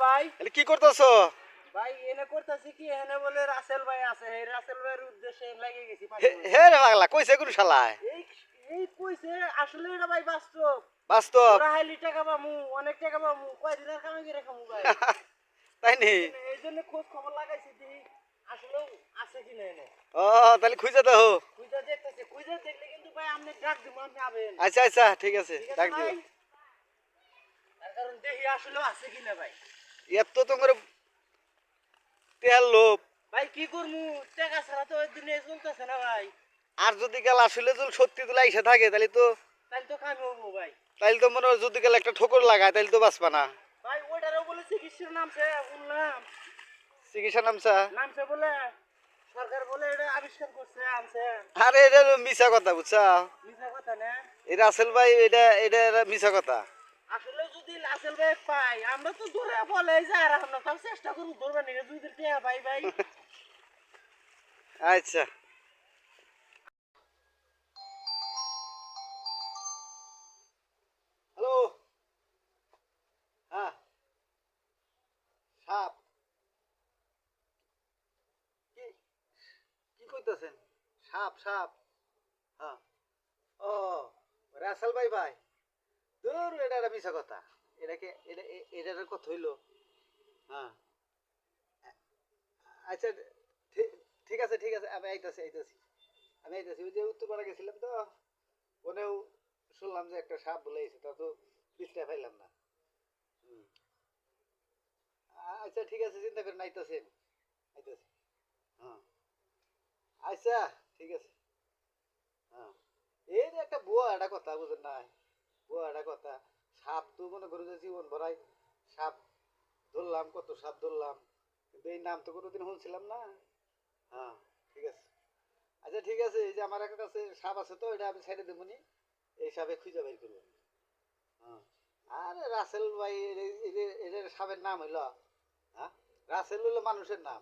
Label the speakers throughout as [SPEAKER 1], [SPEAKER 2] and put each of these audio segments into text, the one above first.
[SPEAKER 1] ভাই
[SPEAKER 2] কি করতেছো?
[SPEAKER 1] ভাই এনে করতেছি কি এনে বলে রাসেল ভাই আছে এই রাসেল ভাইয়ের উদ্দেশ্যে লাগিয়ে গেছি
[SPEAKER 2] হে রে পাগলা, কইছে কোন শালায়?
[SPEAKER 1] এই এই কইছে আসলে এটা ভাই বাস্তব
[SPEAKER 2] বাস্তব?
[SPEAKER 1] ওরা হাইলি টাকা পামু অনেক টাকা পামু কয়দিনের কামে কি রাখামু ভাই
[SPEAKER 2] তাই নি?
[SPEAKER 1] এই জন্য খোঁজ খবর লাগাইছি দেখি আসলে আছে কি না এনে।
[SPEAKER 2] ও তাহলে খুঁজে দাও।
[SPEAKER 1] খুঁজে দেখতেছি খুঁজে দেখলে কিন্তু ভাই আপনি ডাক দিব আপনি আবেন।
[SPEAKER 2] আচ্ছা আচ্ছা ঠিক আছে,
[SPEAKER 1] ঠিক আছে
[SPEAKER 2] ডাক দিও।
[SPEAKER 1] ভাই তার কারণ দেখি আসলে আছে কি না ভাই।
[SPEAKER 2] এত তোমার তেল লোভ।
[SPEAKER 1] ভাই কি করমু টাকা ছাড়া তো ওই দিনে চলতেছে না ভাই।
[SPEAKER 2] আর যদি কাল আসলে যদি সত্যি তুলে আইসা থাকে তাহলে তো
[SPEAKER 1] কামি হবো ভাই।
[SPEAKER 2] মনে হয় যদি কাল একটা ঠোকর লাগায় তাহলে তো বাঁচবা না।
[SPEAKER 1] ভাই ওইটারও বলে চিকিৎসার নামছে শুনলাম।
[SPEAKER 2] চিকিৎসা নামছা?
[SPEAKER 1] নামছে বলে সরকার বলে এটা আবিষ্কার করছে আনছে।
[SPEAKER 2] আরে এটা মিছা কথা, বুঝছা?
[SPEAKER 1] মিছা কথা না?
[SPEAKER 2] এই রাসেল ভাই এটা এটা মিছা কথা।
[SPEAKER 1] আসলে যদি রাসেল ভাই পাই আমরা তো ধরে বলে যে আর আমরা তাও চেষ্টা করব ধরবার নিয়ে যদি টিয়া পাই ভাই।
[SPEAKER 2] আচ্ছা হ্যালো। হ্যাঁ সাপ কি কি কইতাছেন? সাপ সাপ? হ্যাঁ। ও রাসেল ভাই ভাই, দূর এটা একটা মিছা কথা। এটাকে এটার কথা হইলো। হ্যাঁ আচ্ছা ঠিক আছে ঠিক আছে, আমি আইতাছি ওই যে উত্তরপাড়া গেছিলাম তো, ওনেও শুনলাম যে একটা সাপ বলে এসে, তা তো পিছটা পাইলাম না। হুম। আচ্ছা ঠিক আছে, চিন্তা করেন, আইতাছি। হ্যাঁ আচ্ছা ঠিক আছে। হ্যাঁ এই যে একটা বুয়া একটা কথা, বুঝেন না? বুয়া একটা কথা, সাপ তো মনে করো যে জীবন ভরাই সাপ ধরলাম, কত সাপ ধরলাম, কিন্তু এই নাম তো কোনোদিন শুনছিলাম না। হ্যাঁ ঠিক আছে। আচ্ছা ঠিক আছে, এই যে আমার একটা কাছে সাপ আছে তো, এটা আমি ছেড়ে দেবো নি, এই সাপে খুঁজে বের করবো। হ্যাঁ আরে রাসেল ভাই, এদের সাপের নাম হইল, হ্যাঁ রাসেল হইলো মানুষের নাম,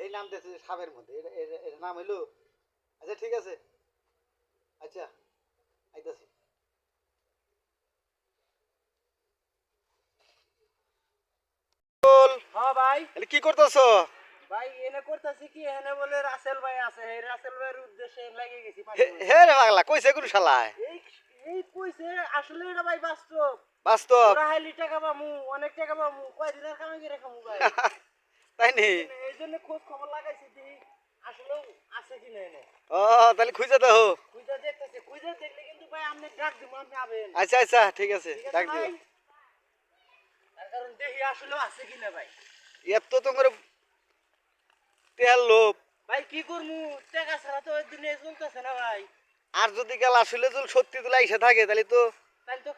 [SPEAKER 2] এই নাম দিয়েছে সাপের মধ্যে, এটা নাম হইলো। আচ্ছা ঠিক আছে। আচ্ছা আইতাছি।
[SPEAKER 1] হ্যাঁ ভাই
[SPEAKER 2] কি করতেছো?
[SPEAKER 1] ভাই এনে করতেছি কি এনে বলে রাসেল ভাই আছে এই রাসেল ভাইয়ের উদ্দেশ্যে লাগিয়ে গেছি
[SPEAKER 2] হে রে পাগলা, কইছে কোন শালায়?
[SPEAKER 1] এই এই কইছে আসলে এটা ভাই বাস্তব।
[SPEAKER 2] বাস্তব?
[SPEAKER 1] ওরা হাইলি টাকা পামু অনেক টাকা পামু কয়দিনের কামে কি রাখামু ভাই।
[SPEAKER 2] তাই নি?
[SPEAKER 1] এই জন্য খোঁজ খবর লাগাইছি দেখি আসলে আছে কি না এনে।
[SPEAKER 2] ও তাহলে খুঁজে দাও।
[SPEAKER 1] খুঁজে দেখতেছি খুঁজে দেখলে কিন্তু ভাই আপনি ডাক দিব আপনি আবেন।
[SPEAKER 2] আচ্ছা আচ্ছা ঠিক আছে,
[SPEAKER 1] ঠিক আছে
[SPEAKER 2] ডাক দিও।
[SPEAKER 1] ভাই তার কারণ দেখি আসলে আছে কি না ভাই।
[SPEAKER 2] এত তোমার তেল লোভ।
[SPEAKER 1] ভাই কি করমু টাকা ছাড়া তো ওই দিনে চলতেছে না ভাই।
[SPEAKER 2] আর যদি কাল আসলে যদি সত্যি তুলে আইসা থাকে তাহলে তো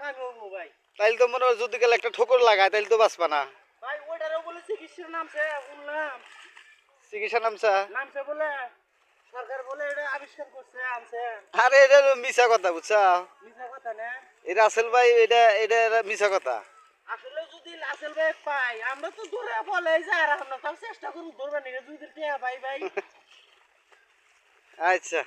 [SPEAKER 1] কামি হবো ভাই।
[SPEAKER 2] মনে হয় যদি কাল একটা ঠোকর লাগায় তাহলে তো বাঁচবা না।
[SPEAKER 1] ভাই ওইটারও বলে চিকিৎসার নামছে শুনলাম।
[SPEAKER 2] চিকিৎসা নামছা?
[SPEAKER 1] নামছে বলে সরকার বলে এটা আবিষ্কার করছে আনছে।
[SPEAKER 2] আরে এটা মিছা কথা, বুঝছা?
[SPEAKER 1] মিছা কথা না?
[SPEAKER 2] এই রাসেল ভাই এটা এটা মিছা কথা।
[SPEAKER 1] আসলে যদি রাসেল ভাই পাই আমরা তো ধরে বলে যে আর আমরা তাও চেষ্টা করব ধরবার নিয়ে যদি টিয়া পাই ভাই।
[SPEAKER 2] আচ্ছা।